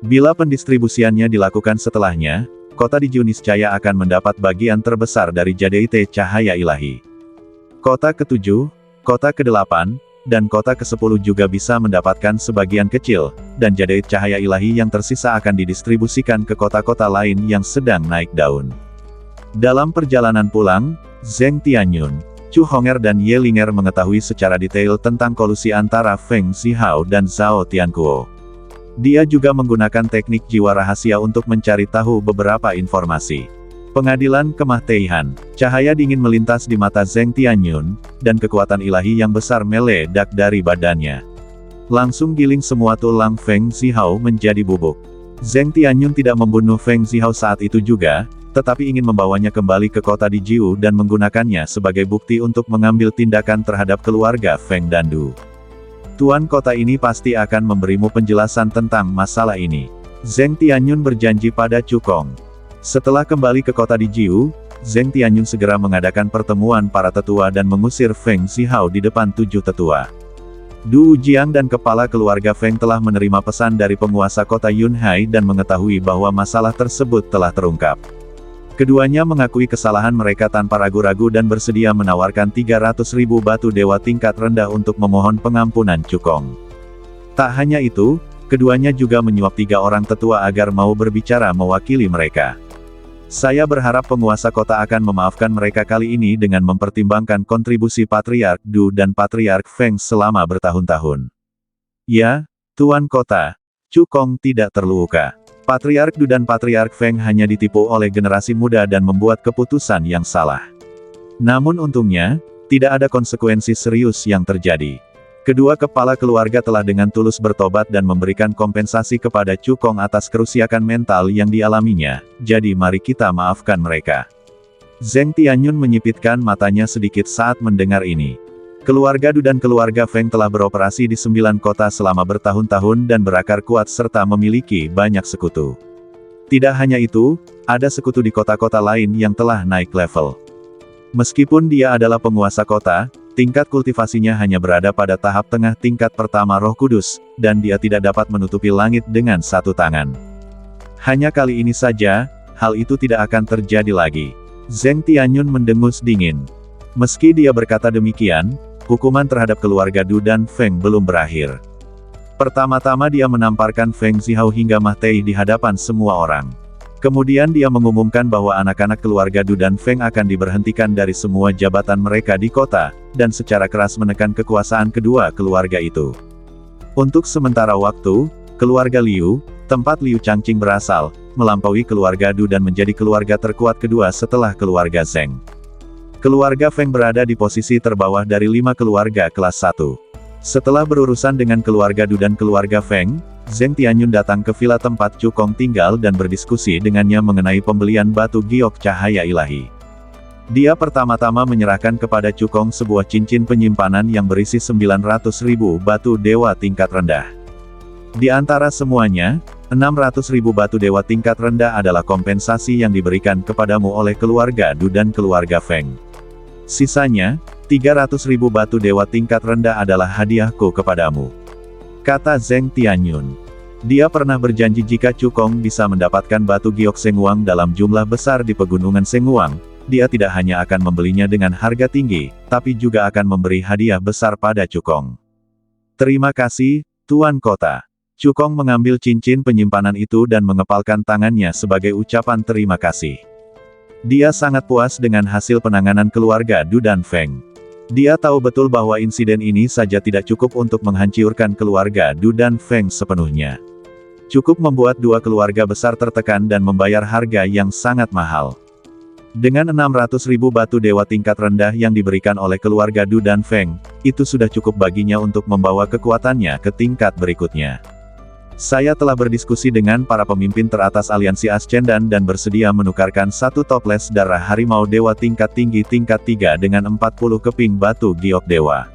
Bila pendistribusiannya dilakukan setelahnya, kota di Jiu niscaya akan mendapat bagian terbesar dari jadeite cahaya ilahi. Kota ke-7, kota ke-8, dan kota ke-10 juga bisa mendapatkan sebagian kecil, dan jadeite cahaya ilahi yang tersisa akan didistribusikan ke kota-kota lain yang sedang naik daun. Dalam perjalanan pulang, Zheng Tianyun, Chu Honger dan Ye Linger mengetahui secara detail tentang kolusi antara Feng Zihao dan Zhao Tianquo. Dia juga menggunakan teknik jiwa rahasia untuk mencari tahu beberapa informasi. Pengadilan Kemah Teihan, cahaya dingin melintas di mata Zheng Tianyun, dan kekuatan ilahi yang besar meledak dari badannya. Langsung giling semua tulang Feng Zihao menjadi bubuk. Zheng Tianyun tidak membunuh Feng Zihao saat itu juga, tetapi ingin membawanya kembali ke kota di Jiu dan menggunakannya sebagai bukti untuk mengambil tindakan terhadap keluarga Feng Dandu. Tuan kota ini pasti akan memberimu penjelasan tentang masalah ini. Zheng Tianyun berjanji pada Cukong. Setelah kembali ke kota di Jiu, Zheng Tianyun segera mengadakan pertemuan para tetua dan mengusir Feng Zihao di depan 7 tetua. Du Jiang dan kepala keluarga Feng telah menerima pesan dari penguasa kota Yunhai dan mengetahui bahwa masalah tersebut telah terungkap. Keduanya mengakui kesalahan mereka tanpa ragu-ragu dan bersedia menawarkan 300.000 batu dewa tingkat rendah untuk memohon pengampunan Cukong. Tak hanya itu, keduanya juga menyuap 3 orang tetua agar mau berbicara mewakili mereka. Saya berharap penguasa kota akan memaafkan mereka kali ini dengan mempertimbangkan kontribusi Patriark Du dan Patriark Feng selama bertahun-tahun. Ya, Tuan Kota. Chu Kong tidak terluka. Patriark Du dan Patriark Feng hanya ditipu oleh generasi muda dan membuat keputusan yang salah. Namun untungnya, tidak ada konsekuensi serius yang terjadi. Kedua kepala keluarga telah dengan tulus bertobat dan memberikan kompensasi kepada Chu Kong atas kerusakan mental yang dialaminya, jadi mari kita maafkan mereka. Zheng Tianyun menyipitkan matanya sedikit saat mendengar ini. Keluarga Du dan keluarga Feng telah beroperasi di 9 kota selama bertahun-tahun dan berakar kuat serta memiliki banyak sekutu. Tidak hanya itu, ada sekutu di kota-kota lain yang telah naik level. Meskipun dia adalah penguasa kota, tingkat kultivasinya hanya berada pada tahap tengah tingkat pertama Roh Kudus, dan dia tidak dapat menutupi langit dengan satu tangan. Hanya kali ini saja, hal itu tidak akan terjadi lagi. Zheng Tianyun mendengus dingin. Meski dia berkata demikian, hukuman terhadap keluarga Du dan Feng belum berakhir. Pertama-tama dia menamparkan Feng Zihao hingga mati di hadapan semua orang. Kemudian dia mengumumkan bahwa anak-anak keluarga Du dan Feng akan diberhentikan dari semua jabatan mereka di kota, dan secara keras menekan kekuasaan kedua keluarga itu. Untuk sementara waktu, keluarga Liu, tempat Liu Changqing berasal, melampaui keluarga Du dan menjadi keluarga terkuat kedua setelah keluarga Zheng. Keluarga Feng berada di posisi terbawah dari 5 keluarga kelas 1. Setelah berurusan dengan keluarga Du dan keluarga Feng, Zheng Tianyun datang ke villa tempat Chu Kong tinggal dan berdiskusi dengannya mengenai pembelian batu giok cahaya ilahi. Dia pertama-tama menyerahkan kepada Chu Kong sebuah cincin penyimpanan yang berisi 900.000 batu dewa tingkat rendah. Di antara semuanya, 600.000 batu dewa tingkat rendah adalah kompensasi yang diberikan kepadamu oleh keluarga Du dan keluarga Feng. Sisanya, 300.000 batu dewa tingkat rendah adalah hadiahku kepadamu, kata Zheng Tianyun. Dia pernah berjanji jika Chu Kong bisa mendapatkan batu giok Sengwang dalam jumlah besar di pegunungan Sengwang, dia tidak hanya akan membelinya dengan harga tinggi, tapi juga akan memberi hadiah besar pada Chu Kong. Terima kasih, Tuan Kota. Chu Kong mengambil cincin penyimpanan itu dan mengepalkan tangannya sebagai ucapan terima kasih. Dia sangat puas dengan hasil penanganan keluarga Du dan Feng. Dia tahu betul bahwa insiden ini saja tidak cukup untuk menghancurkan keluarga Du dan Feng sepenuhnya. Cukup membuat dua keluarga besar tertekan dan membayar harga yang sangat mahal. Dengan 600.000 batu dewa tingkat rendah yang diberikan oleh keluarga Du dan Feng, itu sudah cukup baginya untuk membawa kekuatannya ke tingkat berikutnya. Saya telah berdiskusi dengan para pemimpin teratas aliansi Ascendan dan bersedia menukarkan satu toples darah harimau dewa tingkat tinggi tingkat 3 dengan 40 keping batu giok dewa.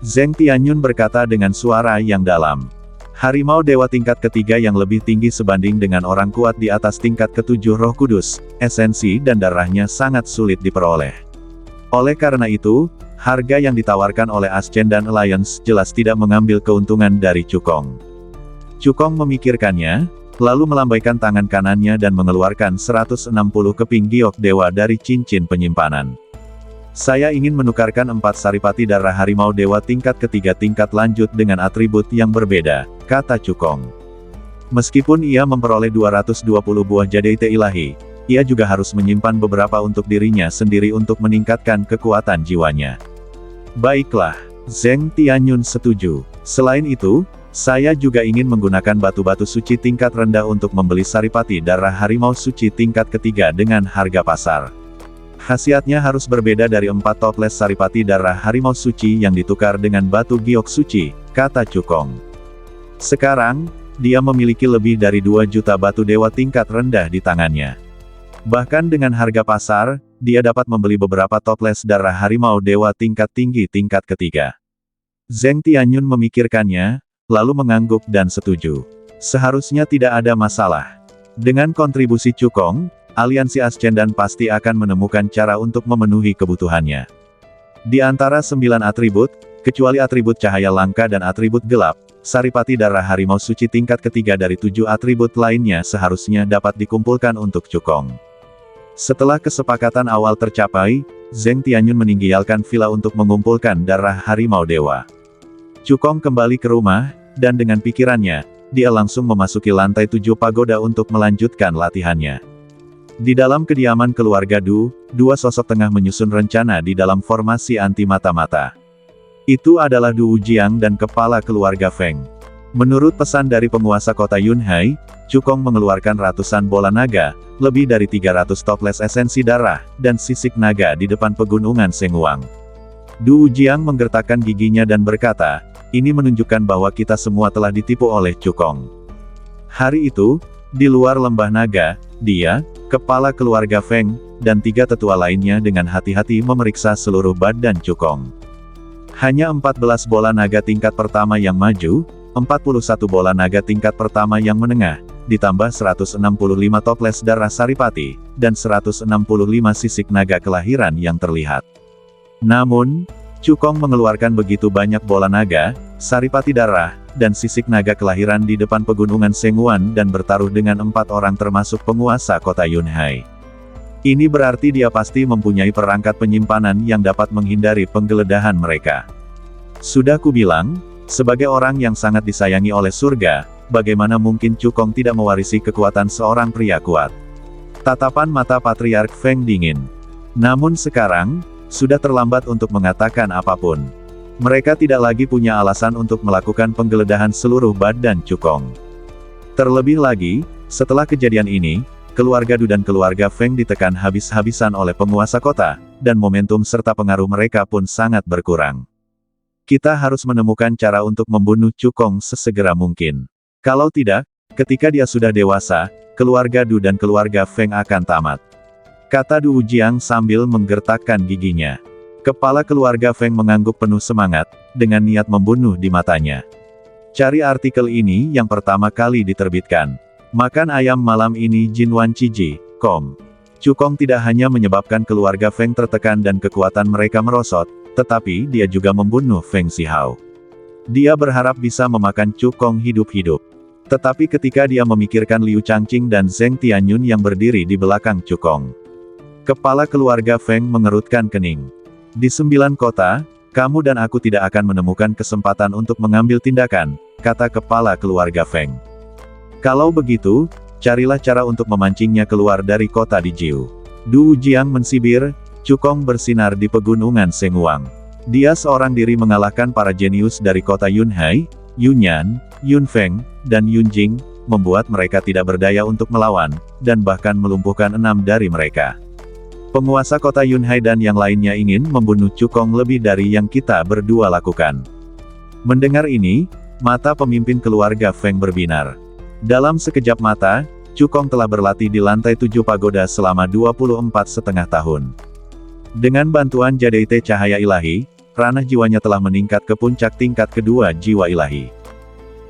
Zheng Tianyun berkata dengan suara yang dalam. Harimau dewa tingkat ketiga yang lebih tinggi sebanding dengan orang kuat di atas tingkat ketujuh Roh Kudus, esensi dan darahnya sangat sulit diperoleh. Oleh karena itu, harga yang ditawarkan oleh Ascendan Alliance jelas tidak mengambil keuntungan dari Chu Kong. Chu Kong memikirkannya, lalu melambaikan tangan kanannya dan mengeluarkan 160 keping giok dewa dari cincin penyimpanan. Saya ingin menukarkan 4 saripati darah harimau dewa tingkat ketiga tingkat lanjut dengan atribut yang berbeda, kata Chu Kong. Meskipun ia memperoleh 220 buah jadaite ilahi, ia juga harus menyimpan beberapa untuk dirinya sendiri untuk meningkatkan kekuatan jiwanya. Baiklah, Zheng Tianyun setuju. Selain itu, saya juga ingin menggunakan batu-batu suci tingkat rendah untuk membeli saripati darah harimau suci tingkat ketiga dengan harga pasar. Khasiatnya harus berbeda dari 4 toples saripati darah harimau suci yang ditukar dengan batu giok suci, kata Chu Kong. Sekarang, dia memiliki lebih dari 2 juta batu dewa tingkat rendah di tangannya. Bahkan dengan harga pasar, dia dapat membeli beberapa toples darah harimau dewa tingkat tinggi tingkat ketiga. Zheng Tianyun memikirkannya, lalu mengangguk dan setuju. Seharusnya tidak ada masalah. Dengan kontribusi Chu Kong, aliansi Ascendan pasti akan menemukan cara untuk memenuhi kebutuhannya. Di antara 9 atribut, kecuali atribut cahaya langka dan atribut gelap, saripati darah harimau suci tingkat ketiga dari 7 atribut lainnya seharusnya dapat dikumpulkan untuk Chu Kong. Setelah kesepakatan awal tercapai, Zheng Tianyun meninggalkan villa untuk mengumpulkan darah harimau dewa. Chu Kong kembali ke rumah, dan dengan pikirannya, dia langsung memasuki lantai 7 pagoda untuk melanjutkan latihannya. Di dalam kediaman keluarga Du, dua sosok tengah menyusun rencana di dalam formasi anti mata-mata. Itu adalah Du Wujiang dan kepala keluarga Feng. Menurut pesan dari penguasa kota Yunhai, Cukong mengeluarkan ratusan bola naga, lebih dari 300 toples esensi darah, dan sisik naga di depan pegunungan Sengwang. Du Wujiang menggertakkan giginya dan berkata, ini menunjukkan bahwa kita semua telah ditipu oleh Cukong. Hari itu, di luar lembah naga, dia, kepala keluarga Feng, dan 3 tetua lainnya dengan hati-hati memeriksa seluruh badan Cukong. Hanya 14 bola naga tingkat pertama yang maju, 41 bola naga tingkat pertama yang menengah, ditambah 165 toples darah saripati, dan 165 sisik naga kelahiran yang terlihat. Namun, Cukong mengeluarkan begitu banyak bola naga, saripati darah, dan sisik naga kelahiran di depan pegunungan Sengwang dan bertaruh dengan 4 orang termasuk penguasa kota Yunhai. Ini berarti dia pasti mempunyai perangkat penyimpanan yang dapat menghindari penggeledahan mereka. Sudah kubilang, sebagai orang yang sangat disayangi oleh surga, bagaimana mungkin Cukong tidak mewarisi kekuatan seorang pria kuat? Tatapan mata Patriark Feng dingin. Namun sekarang, sudah terlambat untuk mengatakan apapun. Mereka tidak lagi punya alasan untuk melakukan penggeledahan seluruh badan Cukong. Terlebih lagi, setelah kejadian ini, keluarga Du dan keluarga Feng ditekan habis-habisan oleh penguasa kota, dan momentum serta pengaruh mereka pun sangat berkurang. Kita harus menemukan cara untuk membunuh Cukong sesegera mungkin. Kalau tidak, ketika dia sudah dewasa, keluarga Du dan keluarga Feng akan tamat. Kata Du Wujiang sambil menggertakkan giginya. Kepala keluarga Feng mengangguk penuh semangat, dengan niat membunuh di matanya. Cari artikel ini yang pertama kali diterbitkan. Makan ayam malam ini Jinwan.cg.com. Cukong tidak hanya menyebabkan keluarga Feng tertekan dan kekuatan mereka merosot, tetapi dia juga membunuh Feng Zihao. Dia berharap bisa memakan Cukong hidup-hidup. Tetapi ketika dia memikirkan Liu Changqing dan Zheng Tianyun yang berdiri di belakang Cukong, kepala keluarga Feng mengerutkan kening. Di 9 kota, kamu dan aku tidak akan menemukan kesempatan untuk mengambil tindakan, kata kepala keluarga Feng. Kalau begitu, carilah cara untuk memancingnya keluar dari kota di Jiu. Du Wujiang mensibir, Cukong bersinar di pegunungan Sengwang. Dia seorang diri mengalahkan para jenius dari kota Yunhai, Yunyan, Yunfeng, dan Yunjing, membuat mereka tidak berdaya untuk melawan, dan bahkan melumpuhkan 6 dari mereka. Penguasa kota Yunhai dan yang lainnya ingin membunuh Cukong lebih dari yang kita berdua lakukan. Mendengar ini, mata pemimpin keluarga Feng berbinar. Dalam sekejap mata, Cukong telah berlatih di lantai 7 pagoda selama 24,5 tahun. Dengan bantuan Jadeite Cahaya Ilahi, ranah jiwanya telah meningkat ke puncak tingkat kedua jiwa ilahi.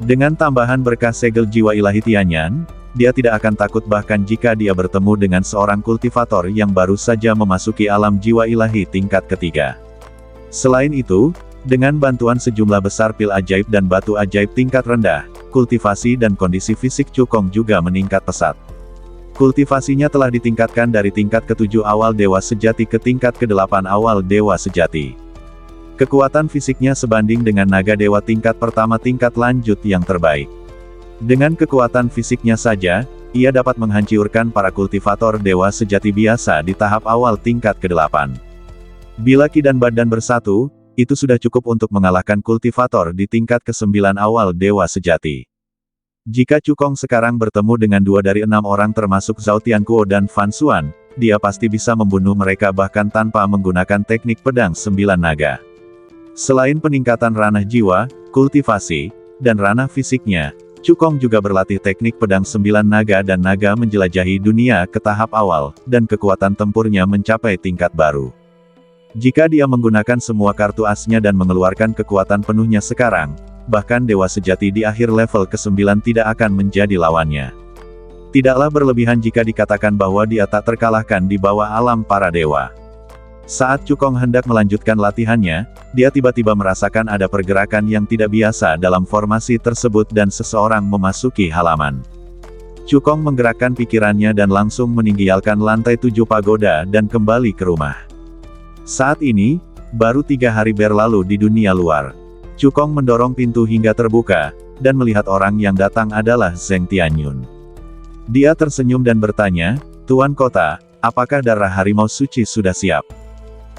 Dengan tambahan berkah segel jiwa ilahi Tianyan, dia tidak akan takut bahkan jika dia bertemu dengan seorang kultivator yang baru saja memasuki alam jiwa ilahi tingkat ketiga. Selain itu, dengan bantuan sejumlah besar pil ajaib dan batu ajaib tingkat rendah, kultivasi dan kondisi fisik Cukong juga meningkat pesat. Kultivasinya telah ditingkatkan dari tingkat ke-7 awal dewa sejati ke tingkat ke-8 awal dewa sejati. Kekuatan fisiknya sebanding dengan naga dewa tingkat pertama tingkat lanjut yang terbaik. Dengan kekuatan fisiknya saja, ia dapat menghancurkan para kultivator dewa sejati biasa di tahap awal tingkat ke-8. Bila Ki dan badan bersatu, itu sudah cukup untuk mengalahkan kultivator di tingkat ke-9 awal dewa sejati. Jika Cukong sekarang bertemu dengan 2 dari 6 orang termasuk Zhao Tianquo dan Fan Xuan, dia pasti bisa membunuh mereka bahkan tanpa menggunakan teknik pedang 9 naga. Selain peningkatan ranah jiwa, kultivasi, dan ranah fisiknya, Cukong juga berlatih teknik pedang 9 naga dan naga menjelajahi dunia ke tahap awal, dan kekuatan tempurnya mencapai tingkat baru. Jika dia menggunakan semua kartu asnya dan mengeluarkan kekuatan penuhnya sekarang, bahkan dewa sejati di akhir level ke-9 tidak akan menjadi lawannya. Tidaklah berlebihan jika dikatakan bahwa dia tak terkalahkan di bawah alam para dewa. Saat Cukong hendak melanjutkan latihannya, dia tiba-tiba merasakan ada pergerakan yang tidak biasa dalam formasi tersebut dan seseorang memasuki halaman. Cukong menggerakkan pikirannya dan langsung meninggalkan lantai 7 pagoda dan kembali ke rumah. Saat ini, baru 3 hari berlalu di dunia luar. Cukong mendorong pintu hingga terbuka, dan melihat orang yang datang adalah Zheng Tianyun. Dia tersenyum dan bertanya, Tuan Kota, apakah darah harimau suci sudah siap?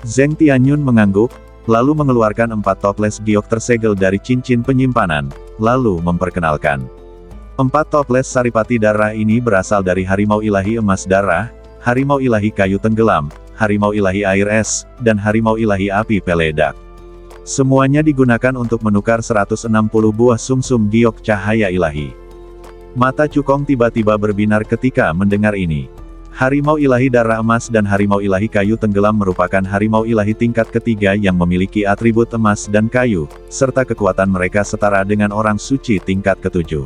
Zheng Tianyun mengangguk, lalu mengeluarkan 4 toples giok tersegel dari cincin penyimpanan, lalu memperkenalkan. 4 toples saripati darah ini berasal dari harimau ilahi emas darah, harimau ilahi kayu tenggelam, harimau ilahi air es, dan harimau ilahi api peledak. Semuanya digunakan untuk menukar 160 buah sumsum giok cahaya ilahi. Mata Cukong tiba-tiba berbinar ketika mendengar ini. Harimau ilahi darah emas dan harimau ilahi kayu tenggelam merupakan harimau ilahi tingkat ketiga yang memiliki atribut emas dan kayu, serta kekuatan mereka setara dengan orang suci tingkat ketujuh.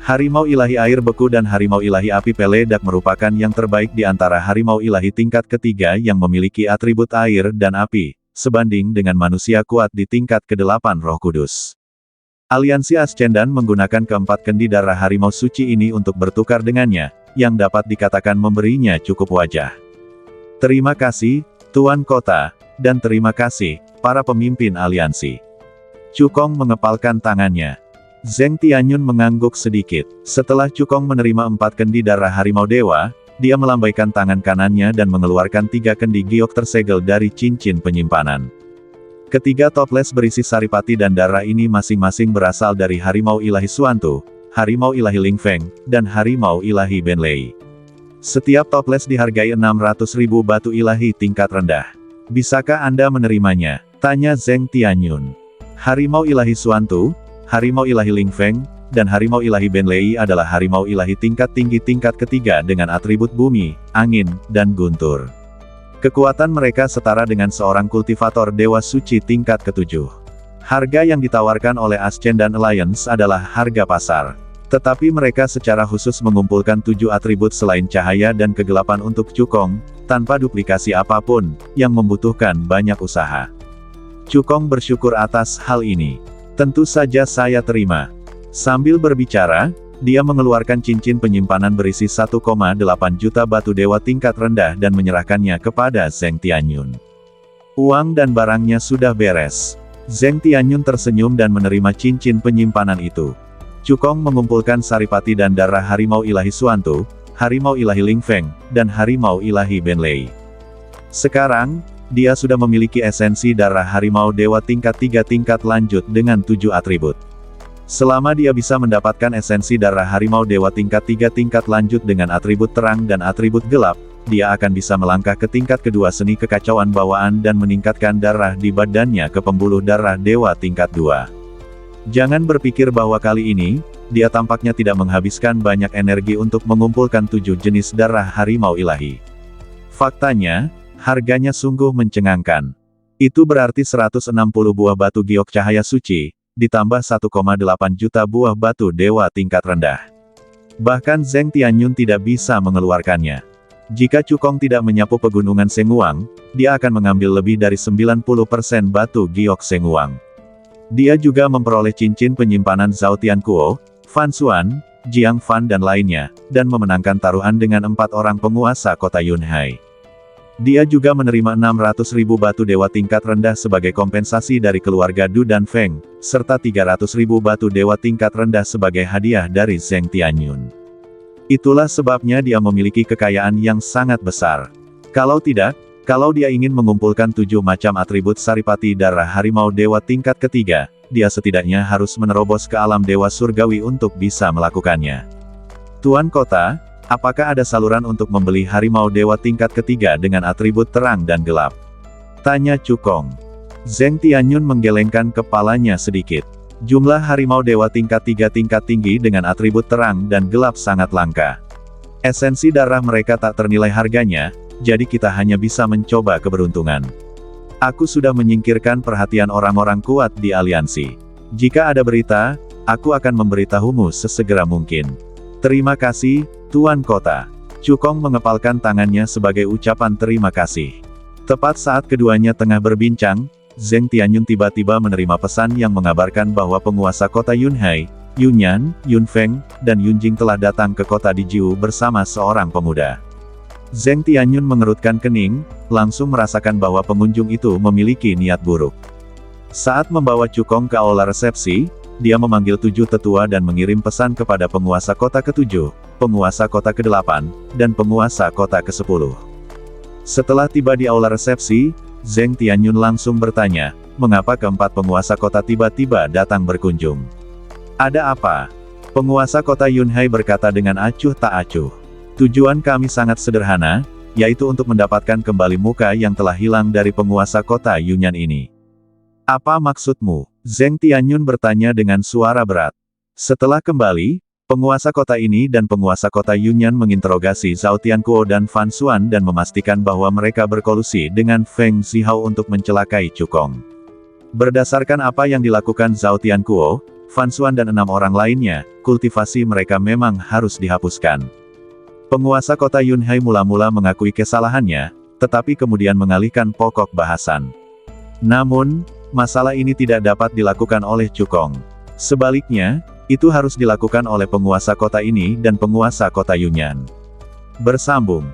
Harimau ilahi air beku dan harimau ilahi api peledak merupakan yang terbaik di antara harimau ilahi tingkat ketiga yang memiliki atribut air dan api, sebanding dengan manusia kuat di tingkat ke-8 Roh Kudus. Aliansi Ascendan menggunakan keempat kendi darah harimau suci ini untuk bertukar dengannya, yang dapat dikatakan memberinya cukup wajah. Terima kasih, Tuan Kota, dan terima kasih, para pemimpin aliansi. Cukong mengepalkan tangannya. Zheng Tianyun mengangguk sedikit. Setelah Cukong menerima 4 kendi darah harimau dewa, dia melambaikan tangan kanannya dan mengeluarkan 3 kendi giok tersegel dari cincin penyimpanan. Ketiga toples berisi saripati dan darah ini masing-masing berasal dari harimau ilahi Suantu, harimau ilahi Lingfeng, dan harimau ilahi Benlei. Setiap toples dihargai 600.000 batu ilahi tingkat rendah. Bisakah Anda menerimanya? Tanya Zheng Tianyun. Harimau ilahi Suantu, harimau ilahi Lingfeng, dan harimau ilahi Benlei adalah harimau ilahi tingkat tinggi tingkat ketiga dengan atribut bumi, angin, dan guntur. Kekuatan mereka setara dengan seorang kultivator dewa suci tingkat ketujuh. Harga yang ditawarkan oleh Ascendan Alliance adalah harga pasar. Tetapi mereka secara khusus mengumpulkan 7 atribut selain cahaya dan kegelapan untuk Cukong, tanpa duplikasi apapun, yang membutuhkan banyak usaha. Cukong bersyukur atas hal ini. Tentu saja saya terima. Sambil berbicara, dia mengeluarkan cincin penyimpanan berisi 1,8 juta batu dewa tingkat rendah dan menyerahkannya kepada Zheng Tianyun. Uang dan barangnya sudah beres. Zheng Tianyun tersenyum dan menerima cincin penyimpanan itu. Cukong mengumpulkan saripati dan darah harimau ilahi Suantu, harimau ilahi Lingfeng, dan harimau ilahi Benlei. Sekarang, dia sudah memiliki esensi darah harimau dewa tingkat 3 tingkat lanjut dengan 7 atribut. Selama dia bisa mendapatkan esensi darah harimau dewa tingkat 3 tingkat lanjut dengan atribut terang dan atribut gelap, dia akan bisa melangkah ke tingkat kedua seni kekacauan bawaan dan meningkatkan darah di badannya ke pembuluh darah dewa tingkat 2. Jangan berpikir bahwa kali ini, dia tampaknya tidak menghabiskan banyak energi untuk mengumpulkan 7 jenis darah harimau ilahi. Faktanya, harganya sungguh mencengangkan. Itu berarti 160 buah batu giok cahaya suci, ditambah 1,8 juta buah batu dewa tingkat rendah. Bahkan Zheng Tianyun tidak bisa mengeluarkannya. Jika Cukong tidak menyapu pegunungan Senguang, dia akan mengambil lebih dari 90% batu giok Senguang. Dia juga memperoleh cincin penyimpanan Zhao Tiankuo, Fan Xuan, Jiang Fan dan lainnya, dan memenangkan taruhan dengan 4 orang penguasa kota Yunhai. Dia juga menerima 600.000 batu dewa tingkat rendah sebagai kompensasi dari keluarga Du dan Feng, serta 300.000 batu dewa tingkat rendah sebagai hadiah dari Zheng Tianyun. Itulah sebabnya dia memiliki kekayaan yang sangat besar. Kalau tidak, kalau dia ingin mengumpulkan 7 macam atribut saripati darah harimau dewa tingkat ketiga, dia setidaknya harus menerobos ke alam dewa surgawi untuk bisa melakukannya. Tuan Kota, apakah ada saluran untuk membeli harimau dewa tingkat ketiga dengan atribut terang dan gelap? Tanya Cukong. Zheng Tianyun menggelengkan kepalanya sedikit. Jumlah harimau dewa tingkat 3 tingkat tinggi dengan atribut terang dan gelap sangat langka. Esensi darah mereka tak ternilai harganya, jadi kita hanya bisa mencoba keberuntungan. Aku sudah menyingkirkan perhatian orang-orang kuat di aliansi. Jika ada berita, aku akan memberitahumu sesegera mungkin. Terima kasih, Tuan Kota. Cukong mengepalkan tangannya sebagai ucapan terima kasih. Tepat saat keduanya tengah berbincang, Zheng Tianyun tiba-tiba menerima pesan yang mengabarkan bahwa penguasa kota Yunhai, Yunyan, Yunfeng, dan Yunjing telah datang ke kota Dijiu bersama seorang pemuda. Zheng Tianyun mengerutkan kening, langsung merasakan bahwa pengunjung itu memiliki niat buruk. Saat membawa Cukong ke aula resepsi, dia memanggil 7 tetua dan mengirim pesan kepada penguasa kota ke-7, penguasa kota ke-8, dan penguasa kota ke-10. Setelah tiba di aula resepsi, Zheng Tianyun langsung bertanya, mengapa keempat penguasa kota tiba-tiba datang berkunjung? Ada apa? Penguasa kota Yunhai berkata dengan acuh tak acuh. Tujuan kami sangat sederhana, yaitu untuk mendapatkan kembali muka yang telah hilang dari penguasa kota Yunyan ini. Apa maksudmu? Zheng Tianyun bertanya dengan suara berat. Setelah kembali, penguasa kota ini dan penguasa kota Yunyan menginterogasi Zhao Tianquo dan Fan Xuan dan memastikan bahwa mereka berkolusi dengan Feng Zihao untuk mencelakai Cukong. Berdasarkan apa yang dilakukan Zhao Tianquo, Fan Xuan dan 6 orang lainnya, kultivasi mereka memang harus dihapuskan. Penguasa kota Yunhai mula-mula mengakui kesalahannya, tetapi kemudian mengalihkan pokok bahasan. Namun, masalah ini tidak dapat dilakukan oleh Cukong. Sebaliknya, itu harus dilakukan oleh penguasa kota ini dan penguasa kota Yunyan. Bersambung.